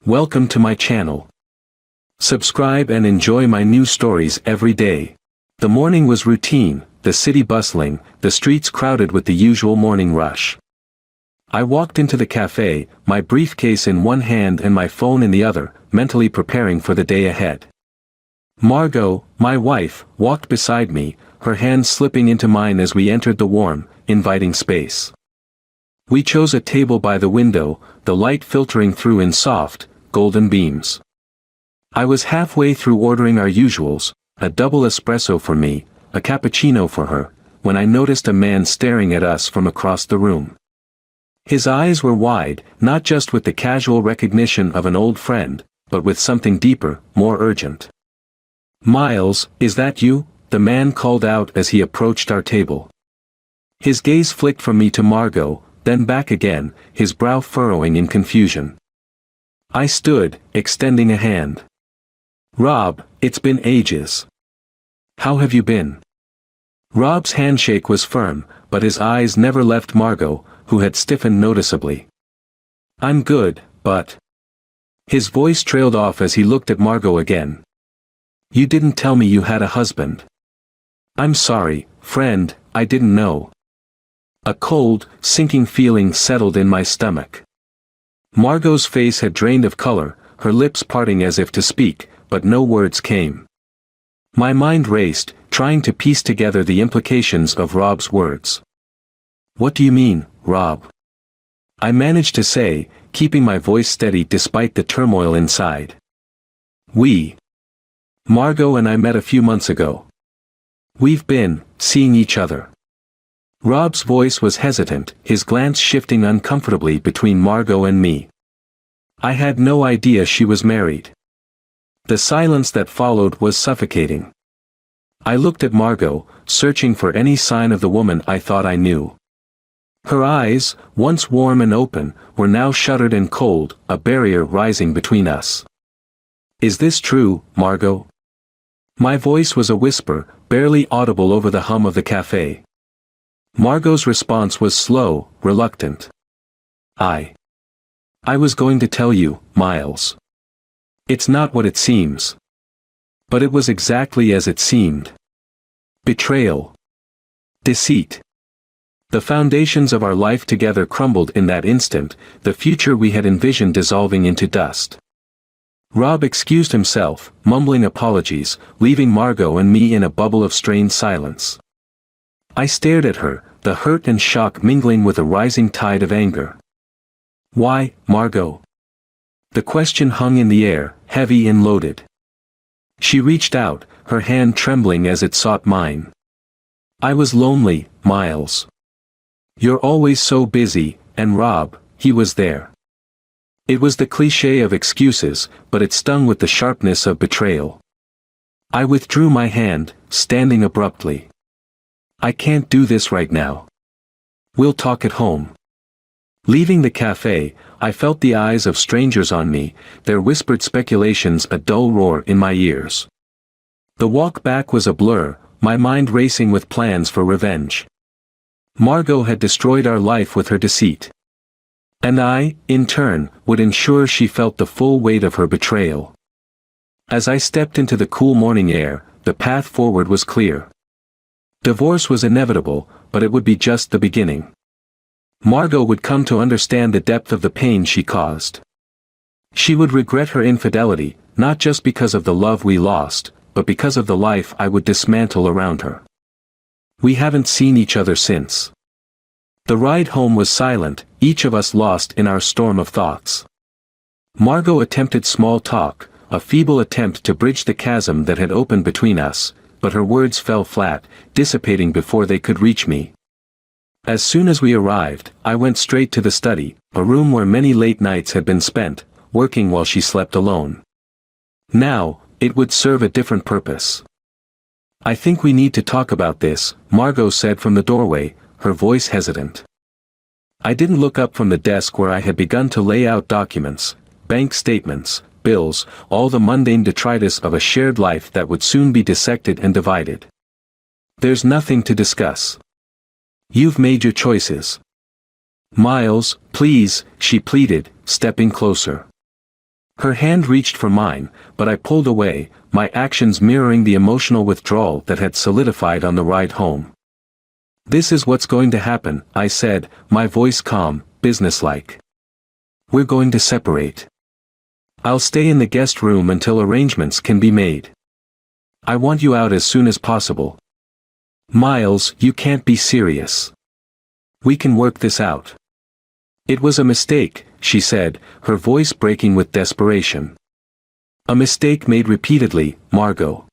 Welcome to my channel. Subscribe and enjoy my new stories every day. The morning was routine, the city bustling, the streets crowded with the usual morning rush. I walked into the cafe, my briefcase in one hand and my phone in the other, mentally preparing for the day ahead. Margot, my wife, walked beside me, her hand slipping into mine as we entered the warm, inviting space. We chose a table by the window, the light filtering through in soft, golden beams. I was halfway through ordering our usuals, a double espresso for me, a cappuccino for her, when I noticed a man staring at us from across the room. His eyes were wide, not just with the casual recognition of an old friend, but with something deeper, more urgent. "Miles, is that you?" the man called out as he approached our table. His gaze flicked from me to Margot, then back again, his brow furrowing in confusion. I stood, extending a hand. "Rob, it's been ages. How have you been?" Rob's handshake was firm, but his eyes never left Margot, who had stiffened noticeably. "I'm good, but..." His voice trailed off as he looked at Margot again. "You didn't tell me you had a husband." "I'm sorry, friend, I didn't know." A cold, sinking feeling settled in my stomach. Margot's face had drained of color, her lips parting as if to speak, but no words came. My mind raced, trying to piece together the implications of Rob's words. "What do you mean, Rob?" I managed to say, keeping my voice steady despite the turmoil inside. Margot and I met a few months ago. We've been seeing each other." Rob's voice was hesitant, his glance shifting uncomfortably between Margot and me. I had no idea she was married. The silence that followed was suffocating. I looked at Margot, searching for any sign of the woman I thought I knew. Her eyes, once warm and open, were now shuttered and cold, a barrier rising between us. "Is this true, Margot?" My voice was a whisper, barely audible over the hum of the cafe. Margot's response was slow, reluctant. I was going to tell you, Miles. It's not what it seems." But it was exactly as it seemed. Betrayal. Deceit. The foundations of our life together crumbled in that instant, the future we had envisioned dissolving into dust. Rob excused himself, mumbling apologies, leaving Margot and me in a bubble of strained silence. I stared at her, the hurt and shock mingling with a rising tide of anger. "Why, Margot?" The question hung in the air, heavy and loaded. She reached out, her hand trembling as it sought mine. "I was lonely, Miles. You're always so busy, and Rob, he was there." It was the cliché of excuses, but it stung with the sharpness of betrayal. I withdrew my hand, standing abruptly. "I can't do this right now. We'll talk at home." Leaving the cafe, I felt the eyes of strangers on me, their whispered speculations a dull roar in my ears. The walk back was a blur, my mind racing with plans for revenge. Margot had destroyed our life with her deceit. And I, in turn, would ensure she felt the full weight of her betrayal. As I stepped into the cool morning air, the path forward was clear. Divorce was inevitable, but it would be just the beginning. Margot would come to understand the depth of the pain she caused. She would regret her infidelity, not just because of the love we lost, but because of the life I would dismantle around her. We haven't seen each other since. The ride home was silent, each of us lost in our storm of thoughts. Margot attempted small talk, a feeble attempt to bridge the chasm that had opened between us, but her words fell flat, dissipating before they could reach me. As soon as we arrived, I went straight to the study, a room where many late nights had been spent, working while she slept alone. Now, it would serve a different purpose. "I think we need to talk about this," Margot said from the doorway, her voice hesitant. I didn't look up from the desk where I had begun to lay out documents, bank statements, bills, all the mundane detritus of a shared life that would soon be dissected and divided. "There's nothing to discuss. You've made your choices." "Miles, please," she pleaded, stepping closer. Her hand reached for mine, but I pulled away, my actions mirroring the emotional withdrawal that had solidified on the ride home. "This is what's going to happen," I said, my voice calm, businesslike. "We're going to separate. I'll stay in the guest room until arrangements can be made. I want you out as soon as possible. Miles, you can't be serious. We can work this out." "It was a mistake," she said, her voice breaking with desperation. "A mistake made repeatedly, Margot.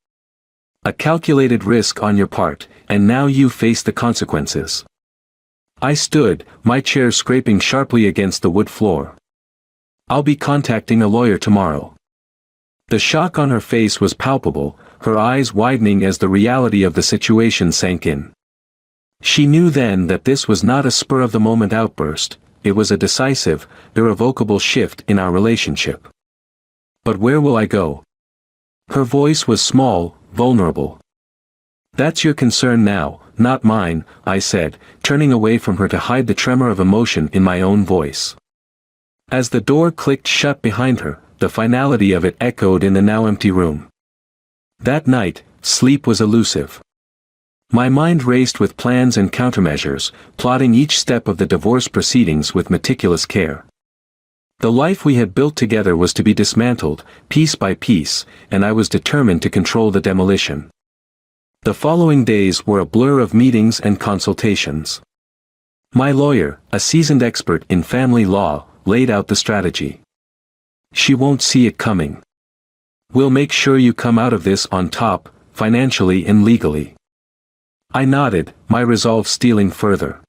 A calculated risk on your part, and now you face the consequences." I stood, my chair scraping sharply against the wood floor. "I'll be contacting a lawyer tomorrow." The shock on her face was palpable, her eyes widening as the reality of the situation sank in. She knew then that this was not a spur-of-the-moment outburst, it was a decisive, irrevocable shift in our relationship. "But where will I go?" Her voice was small, vulnerable. "That's your concern now, not mine," I said, turning away from her to hide the tremor of emotion in my own voice. As the door clicked shut behind her, the finality of it echoed in the now empty room. That night, sleep was elusive. My mind raced with plans and countermeasures, plotting each step of the divorce proceedings with meticulous care. The life we had built together was to be dismantled, piece by piece, and I was determined to control the demolition. The following days were a blur of meetings and consultations. My lawyer, a seasoned expert in family law, laid out the strategy. "She won't see it coming. We'll make sure you come out of this on top, financially and legally." I nodded, my resolve stealing further.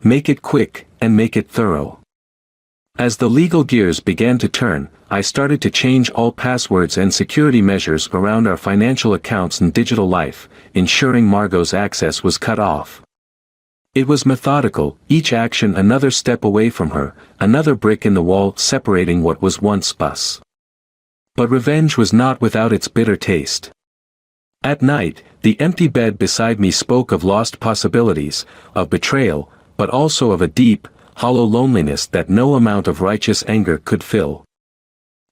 "Make it quick, and make it thorough." As the legal gears began to turn, I started to change all passwords and security measures around our financial accounts and digital life, ensuring Margot's access was cut off. It was methodical, each action another step away from her, another brick in the wall separating what was once us. But revenge was not without its bitter taste. At night, the empty bed beside me spoke of lost possibilities, of betrayal, but also of a deep, hollow loneliness that no amount of righteous anger could fill.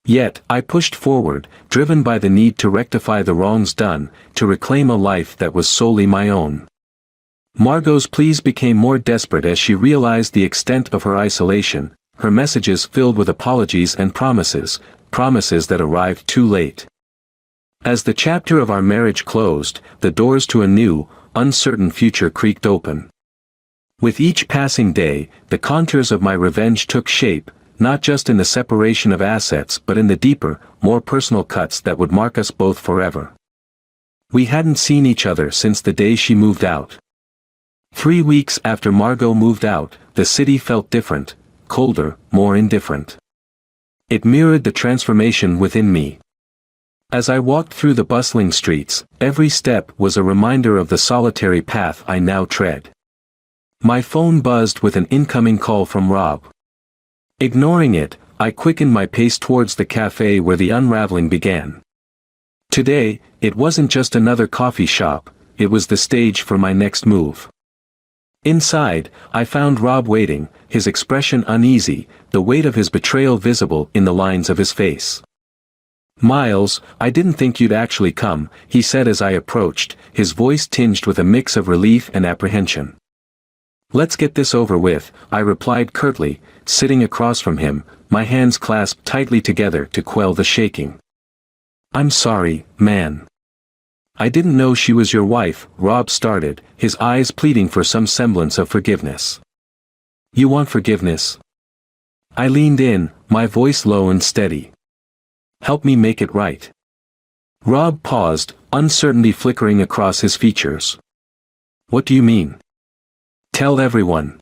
Yet, I pushed forward, driven by the need to rectify the wrongs done, to reclaim a life that was solely my own. Margot's pleas became more desperate as she realized the extent of her isolation, her messages filled with apologies and promises that arrived too late. As the chapter of our marriage closed, the doors to a new, uncertain future creaked open. With each passing day, the contours of my revenge took shape, not just in the separation of assets but in the deeper, more personal cuts that would mark us both forever. We hadn't seen each other since the day she moved out. 3 weeks after Margot moved out, the city felt different, colder, more indifferent. It mirrored the transformation within me. As I walked through the bustling streets, every step was a reminder of the solitary path I now tread. My phone buzzed with an incoming call from Rob. Ignoring it, I quickened my pace towards the cafe where the unraveling began. Today, it wasn't just another coffee shop, it was the stage for my next move. Inside, I found Rob waiting, his expression uneasy, the weight of his betrayal visible in the lines of his face. "Miles, I didn't think you'd actually come," he said as I approached, his voice tinged with a mix of relief and apprehension. "Let's get this over with," I replied curtly, sitting across from him, my hands clasped tightly together to quell the shaking. "I'm sorry, man. I didn't know she was your wife," Rob started, his eyes pleading for some semblance of forgiveness. "You want forgiveness?" I leaned in, my voice low and steady. "Help me make it right." Rob paused, uncertainty flickering across his features. "What do you mean?" "Tell everyone.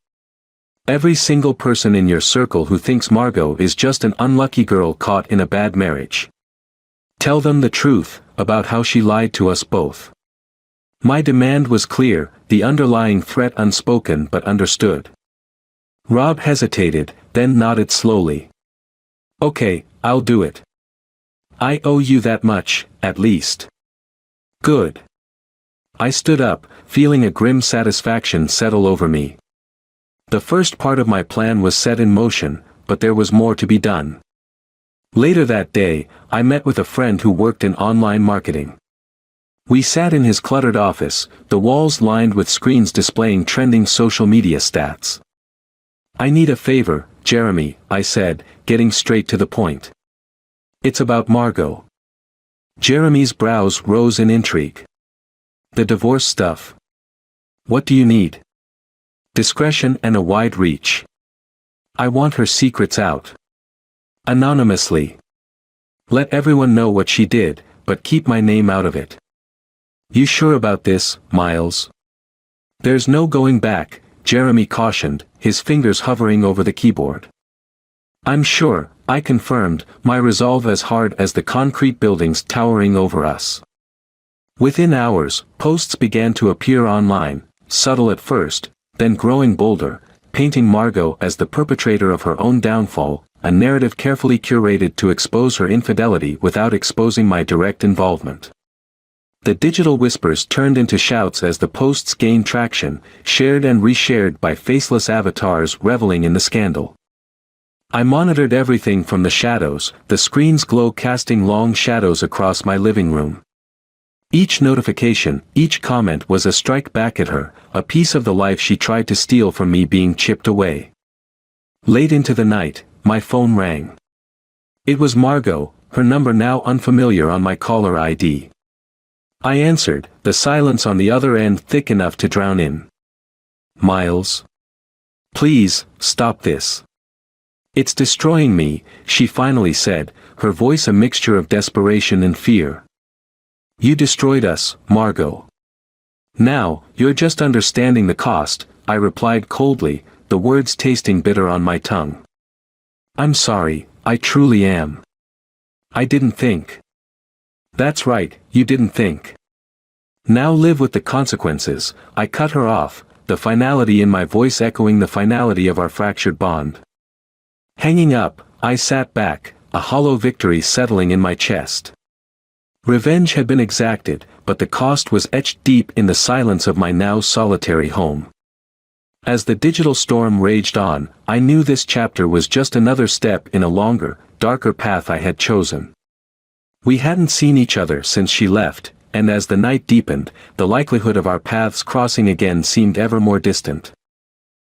Every single person in your circle who thinks Margot is just an unlucky girl caught in a bad marriage. Tell them the truth, about how she lied to us both." My demand was clear, the underlying threat unspoken but understood. Rob hesitated, then nodded slowly. "Okay, I'll do it. I owe you that much, at least." "Good." I stood up, feeling a grim satisfaction settle over me. The first part of my plan was set in motion, but there was more to be done. Later that day, I met with a friend who worked in online marketing. We sat in his cluttered office, the walls lined with screens displaying trending social media stats. "I need a favor, Jeremy," I said, getting straight to the point. "It's about Margot." Jeremy's brows rose in intrigue. "The divorce stuff. What do you need?" "Discretion and a wide reach. I want her secrets out. Anonymously. Let everyone know what she did, but keep my name out of it." "You sure about this, Miles?" "There's no going back," Jeremy cautioned, his fingers hovering over the keyboard. "I'm sure," I confirmed, my resolve as hard as the concrete buildings towering over us. Within hours, posts began to appear online, subtle at first, then growing bolder, painting Margot as the perpetrator of her own downfall, a narrative carefully curated to expose her infidelity without exposing my direct involvement. The digital whispers turned into shouts as the posts gained traction, shared and reshared by faceless avatars reveling in the scandal. I monitored everything from the shadows, the screen's glow casting long shadows across my living room. Each notification, each comment was a strike back at her, a piece of the life she tried to steal from me being chipped away. Late into the night, my phone rang. It was Margot, her number now unfamiliar on my caller ID. I answered, the silence on the other end thick enough to drown in. "Miles? Please, stop this. It's destroying me," she finally said, her voice a mixture of desperation and fear. "You destroyed us, Margot. Now, you're just understanding the cost," I replied coldly, the words tasting bitter on my tongue. "I'm sorry, I truly am. I didn't think." "That's right, you didn't think. Now live with the consequences," I cut her off, the finality in my voice echoing the finality of our fractured bond. Hanging up, I sat back, a hollow victory settling in my chest. Revenge had been exacted, but the cost was etched deep in the silence of my now solitary home. As the digital storm raged on, I knew this chapter was just another step in a longer, darker path I had chosen. We hadn't seen each other since she left, and as the night deepened, the likelihood of our paths crossing again seemed ever more distant.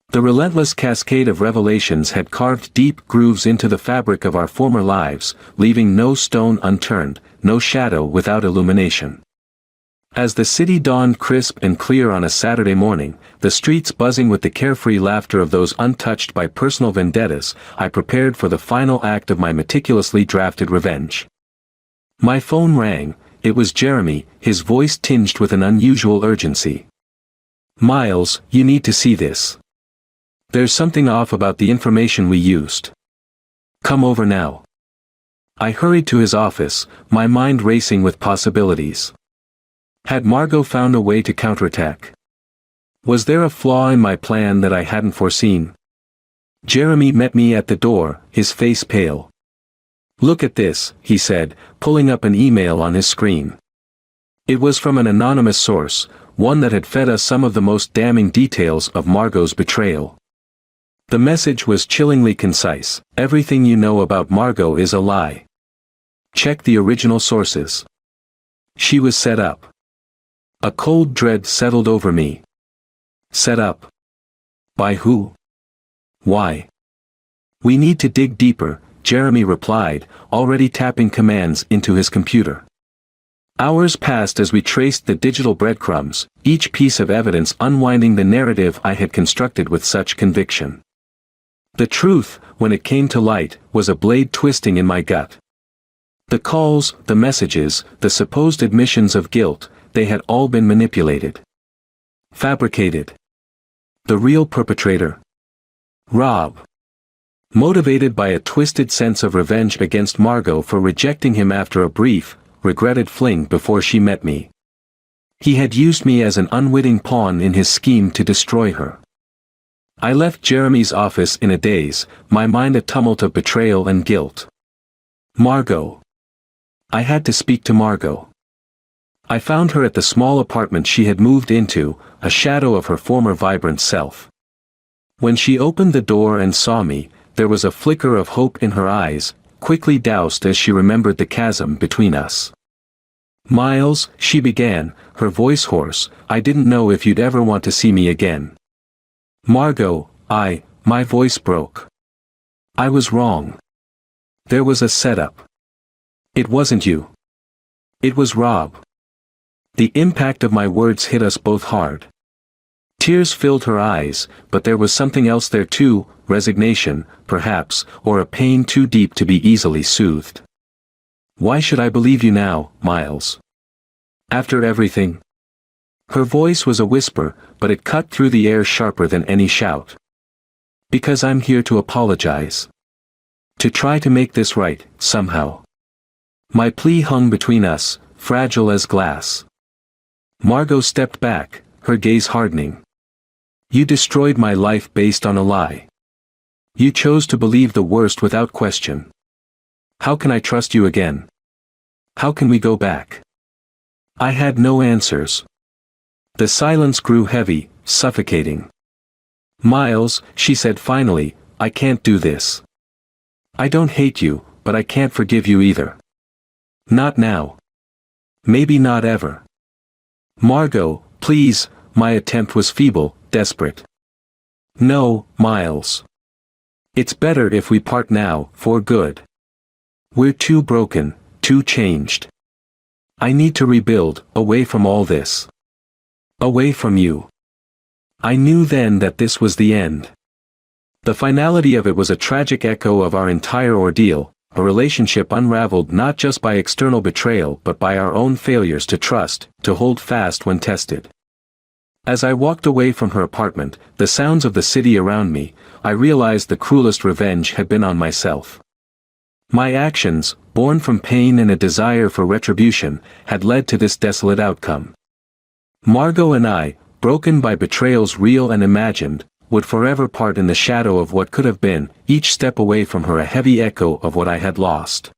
The relentless cascade of revelations had carved deep grooves into the fabric of our former lives, leaving no stone unturned, no shadow without illumination. As the city dawned crisp and clear on a Saturday morning, the streets buzzing with the carefree laughter of those untouched by personal vendettas, I prepared for the final act of my meticulously drafted revenge. My phone rang. It was Jeremy, his voice tinged with an unusual urgency. "Miles, you need to see this. There's something off about the information we used. Come over now." I hurried to his office, my mind racing with possibilities. Had Margot found a way to counterattack? Was there a flaw in my plan that I hadn't foreseen? Jeremy met me at the door, his face pale. "Look at this," he said, pulling up an email on his screen. It was from an anonymous source, one that had fed us some of the most damning details of Margot's betrayal. The message was chillingly concise: "Everything you know about Margot is a lie. Check the original sources." She was set up. A cold dread settled over me. Set up? By who? Why? "We need to dig deeper," Jeremy replied, already tapping commands into his computer. Hours passed as we traced the digital breadcrumbs, each piece of evidence unwinding the narrative I had constructed with such conviction. The truth, when it came to light, was a blade twisting in my gut. The calls, the messages, the supposed admissions of guilt, they had all been manipulated. Fabricated. The real perpetrator? Rob. Motivated by a twisted sense of revenge against Margot for rejecting him after a brief, regretted fling before she met me. He had used me as an unwitting pawn in his scheme to destroy her. I left Jeremy's office in a daze, my mind a tumult of betrayal and guilt. Margot. I had to speak to Margot. I found her at the small apartment she had moved into, a shadow of her former vibrant self. When she opened the door and saw me, there was a flicker of hope in her eyes, quickly doused as she remembered the chasm between us. "Miles," she began, her voice hoarse, "I didn't know if you'd ever want to see me again." "Margot," my voice broke. "I was wrong. There was a setup. It wasn't you. It was Rob." The impact of my words hit us both hard. Tears filled her eyes, but there was something else there too, resignation, perhaps, or a pain too deep to be easily soothed. "Why should I believe you now, Miles? After everything?" Her voice was a whisper, but it cut through the air sharper than any shout. "Because I'm here to apologize. To try to make this right, somehow." My plea hung between us, fragile as glass. Margot stepped back, her gaze hardening. "You destroyed my life based on a lie. You chose to believe the worst without question. How can I trust you again? How can we go back?" I had no answers. The silence grew heavy, suffocating. "Miles," she said finally, "I can't do this. I don't hate you, but I can't forgive you either. Not now. Maybe not ever." "Margot, please," my attempt was feeble, desperate. "No, Miles. It's better if we part now, for good. We're too broken, too changed. I need to rebuild, away from all this. Away from you." I knew then that this was the end. The finality of it was a tragic echo of our entire ordeal, a relationship unraveled not just by external betrayal but by our own failures to trust, to hold fast when tested. As I walked away from her apartment, the sounds of the city around me, I realized the cruelest revenge had been on myself. My actions, born from pain and a desire for retribution, had led to this desolate outcome. Margot and I, broken by betrayals real and imagined, would forever part in the shadow of what could have been, each step away from her a heavy echo of what I had lost.